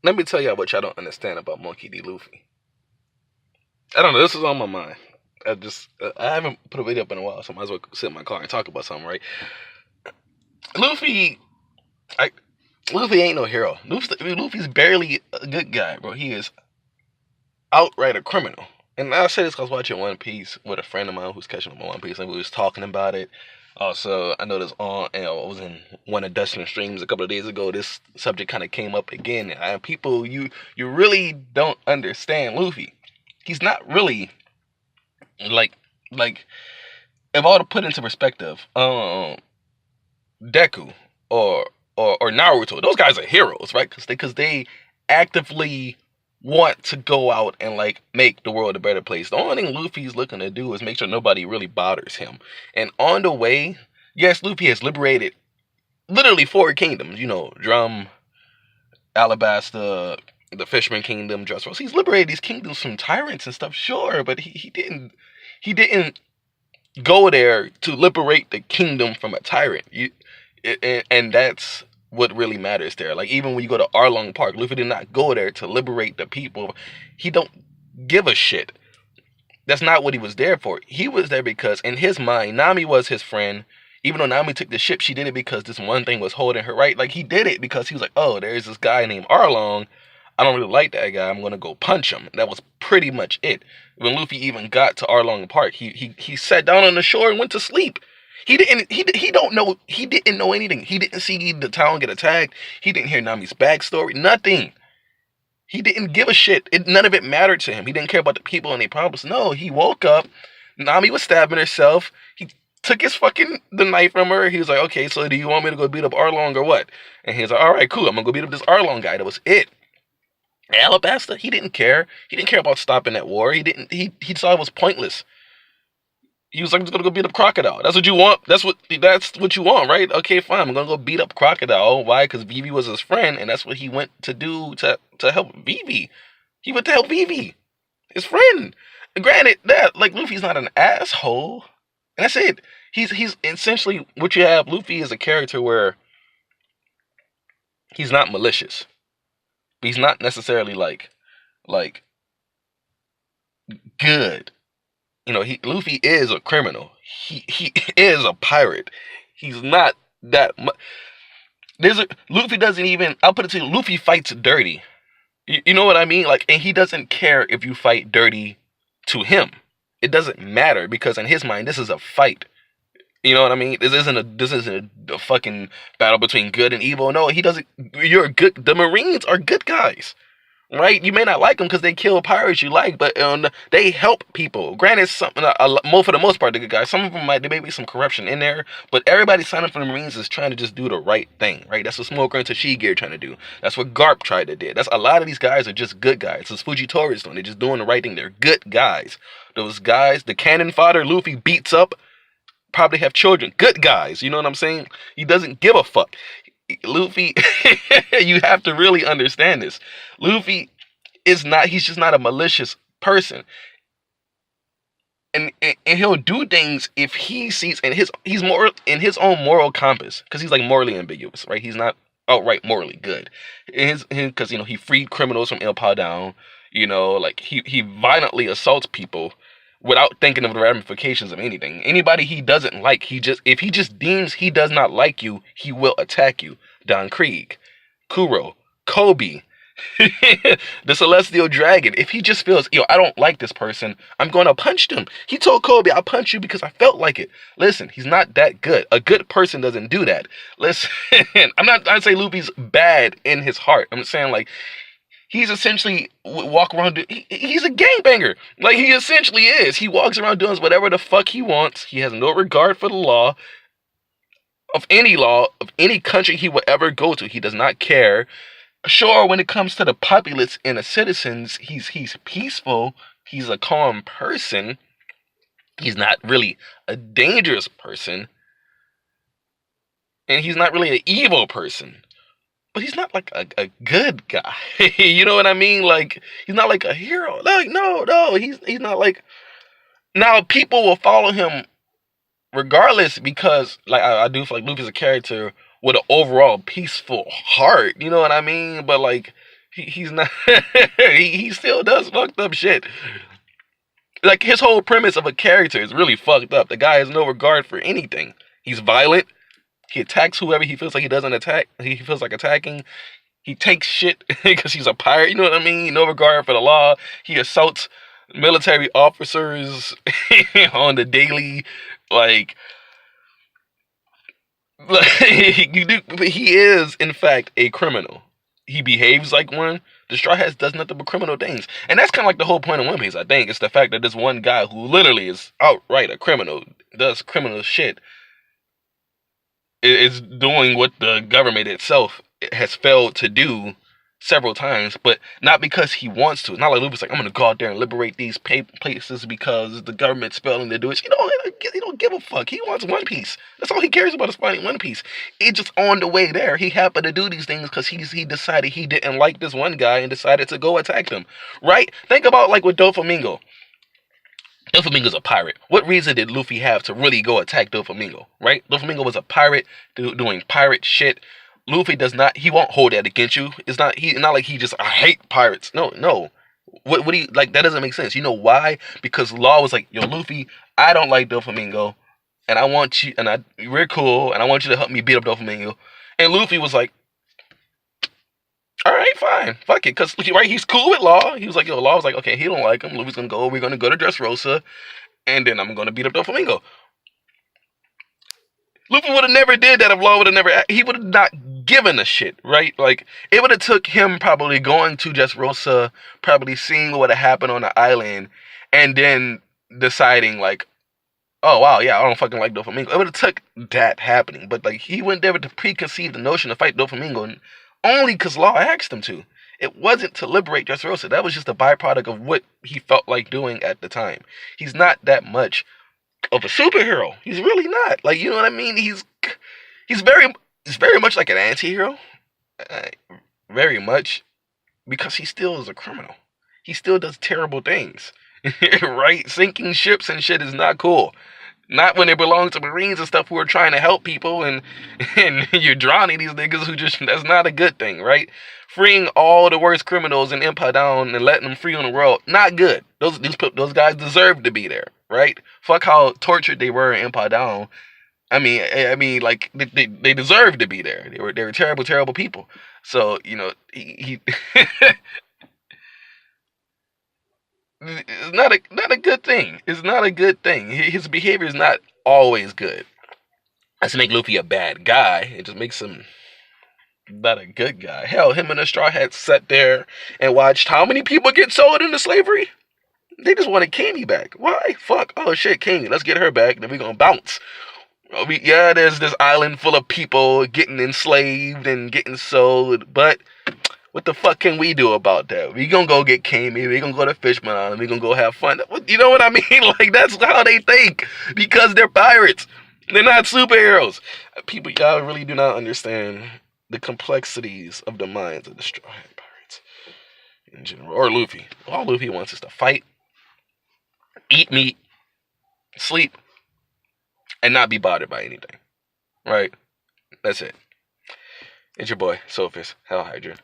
let me tell y'all what y'all don't understand about Monkey D. Luffy. I don't know. This is on my mind. I haven't put a video up in a while, so I might as well sit in my car and talk about something, right? Luffy, I, Luffy ain't no hero. Luffy's barely a good guy, bro. He is outright a criminal. And I say this because I was watching One Piece with a friend of mine who's catching up on One Piece, and we was talking about it. Also, I know this I was in one of Dustin's streams a couple of days ago. This subject kind of came up again, and people, you really don't understand Luffy. He's not really like like if I were to put into perspective, Deku or or Naruto, those guys are heroes, right? Because they actively want to go out and like make the world a better place. The only thing Luffy's looking to do is make sure nobody really bothers him. And on the way, yes, Luffy has liberated literally four kingdoms. You know, Drum, Alabasta, the Fisherman Kingdom, Dressrosa. He's liberated these kingdoms from tyrants and stuff, sure, but he didn't go there to liberate the kingdom from a tyrant. And that's what really matters there. Like even when you go to Arlong Park, Luffy did not go there to liberate the people. He don't give a shit. That's not what he was there for. He was there because in his mind, Nami was his friend. Even though Nami took the ship, she did it because this one thing was holding her right. Like he did it because he was like, oh, there's this guy named Arlong. I don't really like that guy. I'm gonna go punch him. That was pretty much it. When Luffy even got to Arlong Park, he sat down on the shore and went to sleep. He didn't know anything. He didn't see the town get attacked. He didn't hear Nami's backstory. Nothing. He didn't give a shit. None of it mattered to him. He didn't care about the people and their problems. No, he woke up. Nami was stabbing herself. He took the knife from her. He was like, okay, so do you want me to go beat up Arlong or what? And he was like, all right, cool. I'm gonna go beat up this Arlong guy. That was it. Alabasta, he didn't care. He didn't care about stopping that war. He saw it was pointless. He was like, I'm just gonna go beat up Crocodile. That's what you want. That's what you want, right? Okay, fine. I'm gonna go beat up Crocodile. Why? Because Vivi was his friend, and that's what he went to do to help Vivi. He went to help Vivi, his friend. Granted, that like Luffy's not an asshole, and that's it. He's essentially what you have. Luffy is a character where he's not malicious, but he's not necessarily like good. You know, Luffy is a criminal. He is a pirate. He's not that much. Luffy doesn't even. I'll put it to you. Luffy fights dirty. You know what I mean? Like, and he doesn't care if you fight dirty to him. It doesn't matter because in his mind, this is a fight. You know what I mean? This isn't a fucking battle between good and evil. No, he doesn't. You're good. The Marines are good guys. Right? You may not like them because they kill pirates you like, but they help people. Granted, something more for the most part, the good guys. Some of them there may be some corruption in there, but everybody signing up for the Marines is trying to just do the right thing, right? That's what Smoker and Tashigi are trying to do. That's what Garp tried to do. That's a lot of these guys are just good guys. It's Fujitori's doing. They're just doing the right thing. They're good guys. Those guys, the cannon fodder Luffy beats up, probably have children. Good guys. You know what I'm saying? He doesn't give a fuck. Luffy, you have to really understand this. Luffy is not, he's just not a malicious person. And he'll do things if he sees, and he's more in his own moral compass, because he's like morally ambiguous, right? He's not outright morally good. Because, you know, he freed criminals from Il Down, you know, like he violently assaults people without thinking of the ramifications of anything. Anybody he doesn't like, if he just deems he does not like you, he will attack you. Don Krieg, Kuro, Kobe, the Celestial Dragon. If he just feels, yo, I don't like this person, I'm gonna punch them. He told Kobe, I'll punch you because I felt like it. Listen, he's not that good. A good person doesn't do that. Listen, I'd say Luffy's bad in his heart. I'm saying like he's essentially walk around. He's a gangbanger. Like he essentially is. He walks around doing whatever the fuck he wants. He has no regard for the law of any country he will ever go to. He does not care. Sure, when it comes to the populace and the citizens, he's peaceful. He's a calm person. He's not really a dangerous person, and he's not really an evil person. But he's not like a good guy. You know what I mean? Like he's not like a hero. Like no, he's not like. Now people will follow him regardless because like I do feel like Luffy's a character with an overall peaceful heart. You know what I mean? But like He's not. He still does fucked up shit. Like his whole premise of a character is really fucked up. The guy has no regard for anything. He's violent. He attacks whoever he feels like he doesn't attack. He feels like attacking. He takes shit because he's a pirate. You know what I mean? No regard for the law. He assaults military officers on the daily. Like, you do. He is, in fact, a criminal. He behaves like one. The Straw Hats does nothing but criminal things, and that's kind of like the whole point of One Piece. I think it's the fact that this one guy who literally is outright a criminal, does criminal shit, is doing what the government itself has failed to do several times, but not because he wants to. It's not like Luffy's like, I'm gonna go out there and liberate these places because the government's failing to do it. He don't give a fuck. He wants One Piece. That's all he cares about is finding One Piece. It's just on the way there. He happened to do these things because he decided he didn't like this one guy and decided to go attack them. Right? Think about like with Doflamingo. Doflamingo's a pirate. What reason did Luffy have to really go attack Doflamingo? Right? Doflamingo was a pirate doing pirate shit. Luffy does not. He won't hold that against you. It's not. Not like he just. I hate pirates. No, no. What do you like? That doesn't make sense. You know why? Because Law was like, yo, Luffy, I don't like Doflamingo, and I want you, and we're cool, and I want you to help me beat up Doflamingo. And Luffy was like, all right, fine, fuck it, cause right, he's cool with Law. He was like, yo, Law was like, okay, he don't like him. Luffy's gonna go. We're gonna go to Dressrosa, and then I'm gonna beat up Doflamingo. Luffy would have never did that if Law would have never. He would have not given a shit, right? Like it would have took him probably going to Dressrosa, probably seeing what would have happened on the island, and then deciding like, oh wow, yeah, I don't fucking like Doflamingo. It would have took that happening, but like he went there to preconceive the notion to fight Doflamingo only because Law asked him to. It wasn't to liberate Dressrosa. That was just a byproduct of what he felt like doing at the time. He's not that much of a superhero. He's really not. Like, you know what I mean? He's very much like an anti-hero. Uh, very much, because he still is a criminal. He still does terrible things. Right? Sinking ships and shit is not cool. Not when it belongs to Marines and stuff who are trying to help people, and you're drowning these niggas who just, that's not a good thing, right? Freeing all the worst criminals in Empire Down and letting them free on the world, not good. Those guys deserve to be there, right? Fuck how tortured they were in Empire Down. Like they deserve to be there. They were terrible, terrible people. So you know he it's not a good thing. It's not a good thing. His behavior is not always good. That's to make Luffy a bad guy. It just makes him not a good guy. Hell, him and the Straw Hats sat there and watched how many people get sold into slavery. They just wanted Kami back. Why? Fuck. Oh shit, Kami. Let's get her back. Then we gonna bounce. There's this island full of people getting enslaved and getting sold, but what the fuck can we do about that? We gonna go get Kami. We gonna go to Fishman Island. We gonna go have fun. You know what I mean? Like that's how they think because they're pirates. They're not superheroes. People, y'all really do not understand the complexities of the minds of the Straw Hat Pirates in general, or Luffy. All Luffy wants is to fight, eat meat, sleep, and not be bothered by anything. Right? That's it. It's your boy, Sophus, Hell Hydra.